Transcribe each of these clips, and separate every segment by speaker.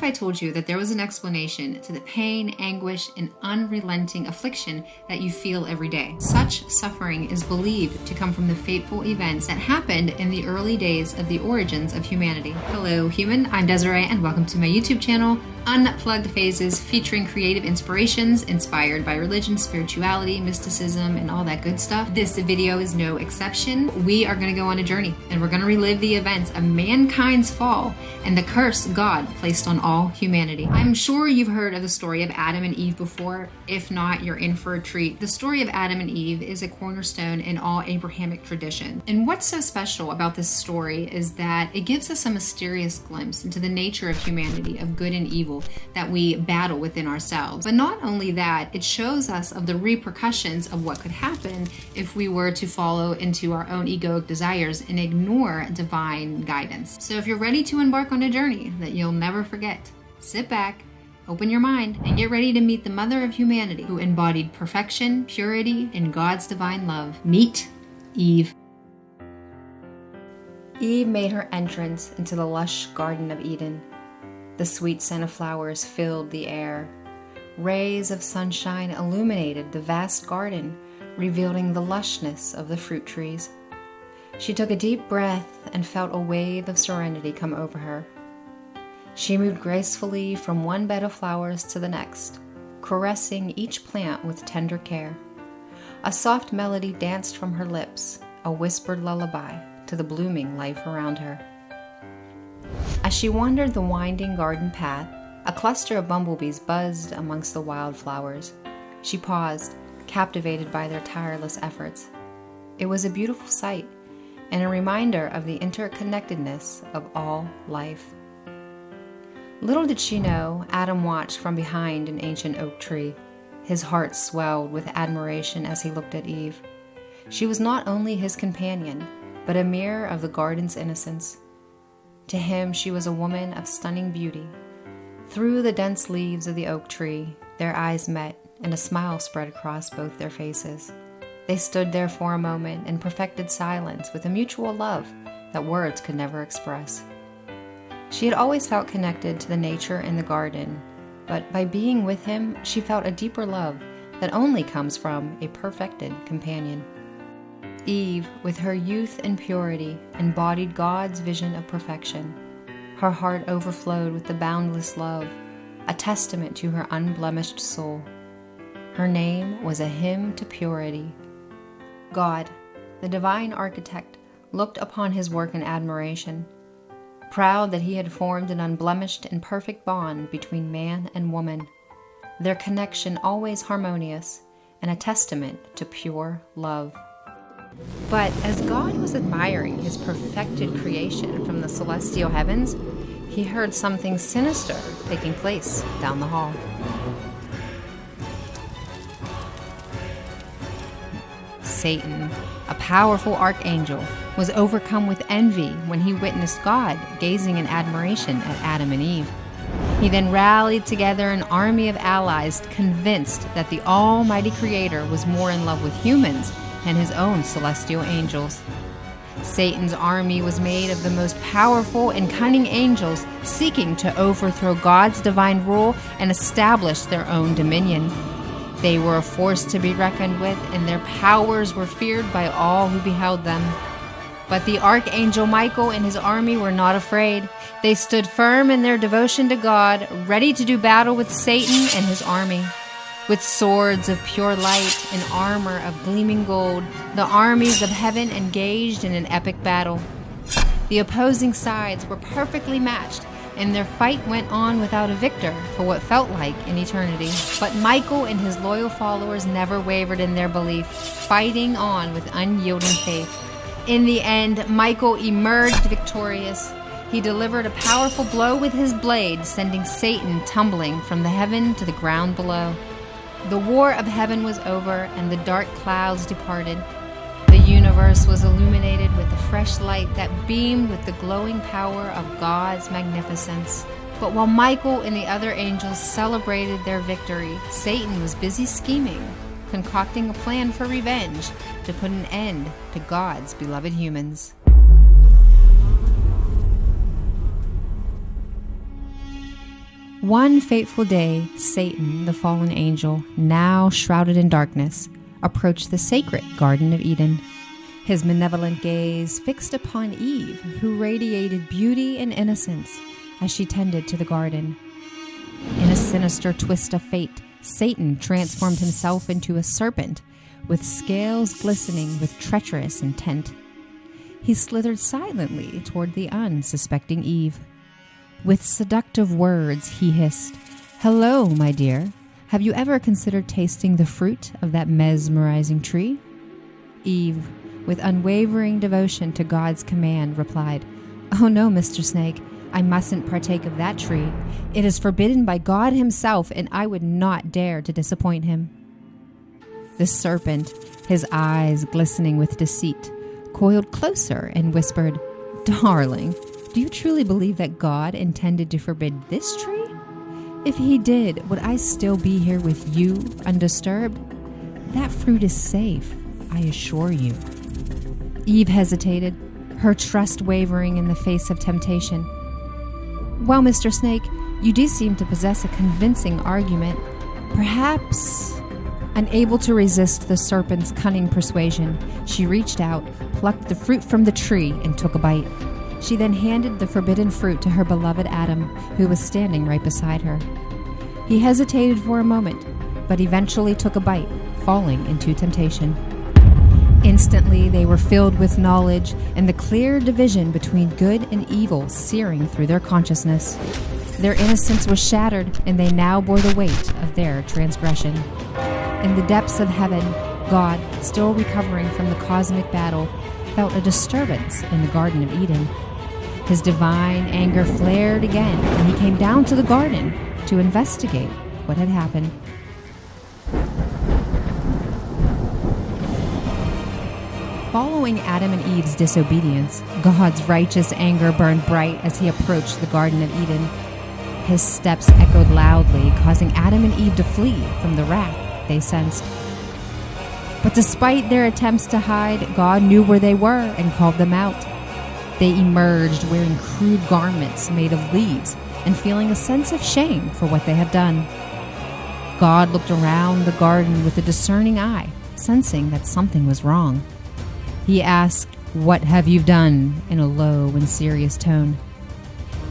Speaker 1: I told you that there was an explanation to the pain, anguish, and unrelenting affliction that you feel every day? Such suffering is believed to come from the fateful events that happened in the early days of the origins of humanity. Hello, human. I'm Desiree, and welcome to my YouTube channel, Unplugged Phases, featuring creative inspirations inspired by religion, spirituality, mysticism, and all that good stuff. This video is no exception. We are going to go on a journey, and we're going to relive the events of mankind's fall and the curse God placed on all humanity. I'm sure you've heard of the story of Adam and Eve before. If not, you're in for a treat. The story of Adam and Eve is a cornerstone in all Abrahamic tradition. And what's so special about this story is that it gives us a mysterious glimpse into the nature of humanity, of good and evil, that we battle within ourselves. But not only that, it shows us of the repercussions of what could happen if we were to follow into our own egoic desires and ignore divine guidance. So if you're ready to embark on a journey that you'll never forget, sit back, open your mind, and get ready to meet the mother of humanity who embodied perfection, purity, and God's divine love. Meet Eve. Eve made her entrance into the lush Garden of Eden. The sweet scent of flowers filled the air. Rays of sunshine illuminated the vast garden, revealing the lushness of the fruit trees. She took a deep breath and felt a wave of serenity come over her. She moved gracefully from one bed of flowers to the next, caressing each plant with tender care. A soft melody danced from her lips, a whispered lullaby to the blooming life around her. As she wandered the winding garden path, a cluster of bumblebees buzzed amongst the wildflowers. She paused, captivated by their tireless efforts. It was a beautiful sight, and a reminder of the interconnectedness of all life. Little did she know, Adam watched from behind an ancient oak tree. His heart swelled with admiration as he looked at Eve. She was not only his companion, but a mirror of the garden's innocence. To him, she was a woman of stunning beauty. Through the dense leaves of the oak tree, their eyes met, and a smile spread across both their faces. They stood there for a moment in perfected silence with a mutual love that words could never express. She had always felt connected to the nature in the garden, but by being with him, she felt a deeper love that only comes from a perfected companion. Eve, with her youth and purity, embodied God's vision of perfection. Her heart overflowed with the boundless love, a testament to her unblemished soul. Her name was a hymn to purity. God, the divine architect, looked upon his work in admiration, proud that he had formed an unblemished and perfect bond between man and woman, their connection always harmonious and a testament to pure love. But as God was admiring his perfected creation from the celestial heavens, he heard something sinister taking place down the hall. Satan, a powerful archangel, was overcome with envy when he witnessed God gazing in admiration at Adam and Eve. He then rallied together an army of allies, convinced that the Almighty Creator was more in love with humans and his own celestial angels. Satan's army was made of the most powerful and cunning angels seeking to overthrow God's divine rule and establish their own dominion. They were a force to be reckoned with, and their powers were feared by all who beheld them. But the Archangel Michael and his army were not afraid. They stood firm in their devotion to God, ready to do battle with Satan and his army. With swords of pure light and armor of gleaming gold, the armies of heaven engaged in an epic battle. The opposing sides were perfectly matched, and their fight went on without a victor for what felt like an eternity. But Michael and his loyal followers never wavered in their belief, fighting on with unyielding faith. In the end, Michael emerged victorious. He delivered a powerful blow with his blade, sending Satan tumbling from the heaven to the ground below. The war of heaven was over, and the dark clouds departed. The universe was illuminated with a fresh light that beamed with the glowing power of God's magnificence. But while Michael and the other angels celebrated their victory, Satan was busy scheming, concocting a plan for revenge to put an end to God's beloved humans. One fateful day, Satan, the fallen angel, now shrouded in darkness, approached the sacred Garden of Eden. His malevolent gaze fixed upon Eve, who radiated beauty and innocence as she tended to the garden. In a sinister twist of fate, Satan transformed himself into a serpent with scales glistening with treacherous intent. He slithered silently toward the unsuspecting Eve. With seductive words, he hissed, "Hello, my dear. Have you ever considered tasting the fruit of that mesmerizing tree?" Eve, with unwavering devotion to God's command, replied, "Oh no, Mr. Snake, I mustn't partake of that tree. It is forbidden by God himself, and I would not dare to disappoint him." The serpent, his eyes glistening with deceit, coiled closer and whispered, "Darling, do you truly believe that God intended to forbid this tree? If he did, would I still be here with you, undisturbed? That fruit is safe, I assure you." Eve hesitated, her trust wavering in the face of temptation. "Well, Mr. Snake, you do seem to possess a convincing argument. Perhaps..." Unable to resist the serpent's cunning persuasion, she reached out, plucked the fruit from the tree, and took a bite. She then handed the forbidden fruit to her beloved Adam, who was standing right beside her. He hesitated for a moment, but eventually took a bite, falling into temptation. Instantly, they were filled with knowledge and the clear division between good and evil searing through their consciousness. Their innocence was shattered, and they now bore the weight of their transgression. In the depths of heaven, God, still recovering from the cosmic battle, felt a disturbance in the Garden of Eden. His divine anger flared again, and he came down to the garden to investigate what had happened. Following Adam and Eve's disobedience, God's righteous anger burned bright as he approached the Garden of Eden. His steps echoed loudly, causing Adam and Eve to flee from the wrath they sensed. But despite their attempts to hide, God knew where they were and called them out. They emerged wearing crude garments made of leaves and feeling a sense of shame for what they had done. God looked around the garden with a discerning eye, sensing that something was wrong. He asked, "What have you done?" in a low and serious tone.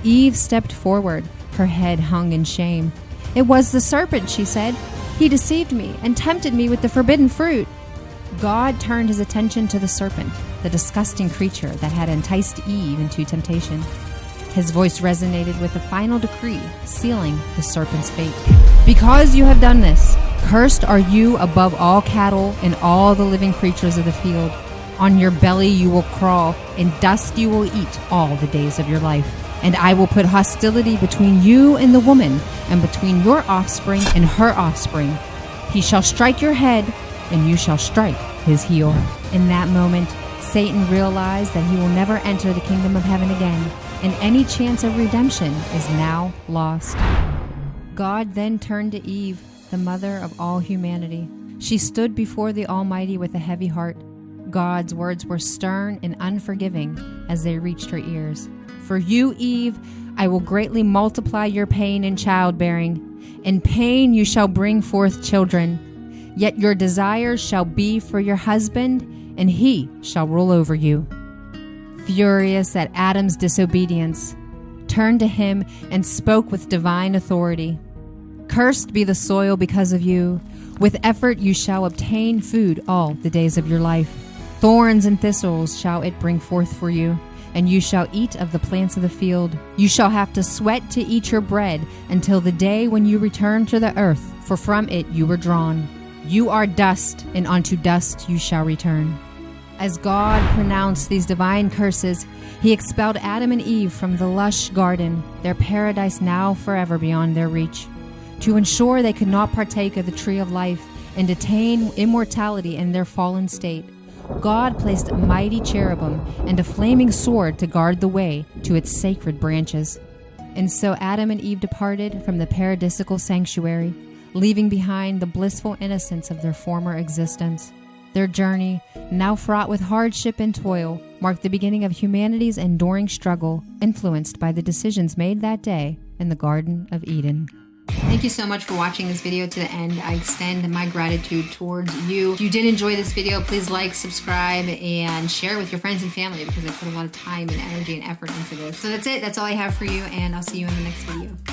Speaker 1: Eve stepped forward, her head hung in shame. "It was the serpent," she said. "He deceived me and tempted me with the forbidden fruit." God turned his attention to the serpent, the disgusting creature that had enticed Eve into temptation. His voice resonated with the final decree, sealing the serpent's fate. "Because you have done this, cursed are you above all cattle and all the living creatures of the field. On your belly you will crawl, and dust you will eat all the days of your life. And I will put hostility between you and the woman, and between your offspring and her offspring. He shall strike your head, and you shall strike his heel." In that moment, Satan realized that he will never enter the kingdom of heaven again, and any chance of redemption is now lost. God then turned to Eve, the mother of all humanity. She stood before the Almighty with a heavy heart. God's words were stern and unforgiving as they reached her ears. "For you, Eve, I will greatly multiply your pain in childbearing. In pain you shall bring forth children. Yet your desires shall be for your husband, and he shall rule over you." Furious at Adam's disobedience, turned to him and spoke with divine authority. "Cursed be the soil because of you. With effort you shall obtain food all the days of your life. Thorns and thistles shall it bring forth for you, and you shall eat of the plants of the field. You shall have to sweat to eat your bread until the day when you return to the earth, for from it you were drawn. You are dust, and unto dust you shall return." As God pronounced these divine curses, he expelled Adam and Eve from the lush garden, their paradise now forever beyond their reach. To ensure they could not partake of the tree of life and attain immortality in their fallen state, God placed a mighty cherubim and a flaming sword to guard the way to its sacred branches. And so Adam and Eve departed from the paradisical sanctuary, leaving behind the blissful innocence of their former existence. Their journey, now fraught with hardship and toil, marked the beginning of humanity's enduring struggle, influenced by the decisions made that day in the Garden of Eden. Thank you so much for watching this video to the end. I extend my gratitude towards you. If you did enjoy this video, please like, subscribe, and share it with your friends and family because I put a lot of time and energy and effort into this. So that's it. That's all I have for you, and I'll see you in the next video.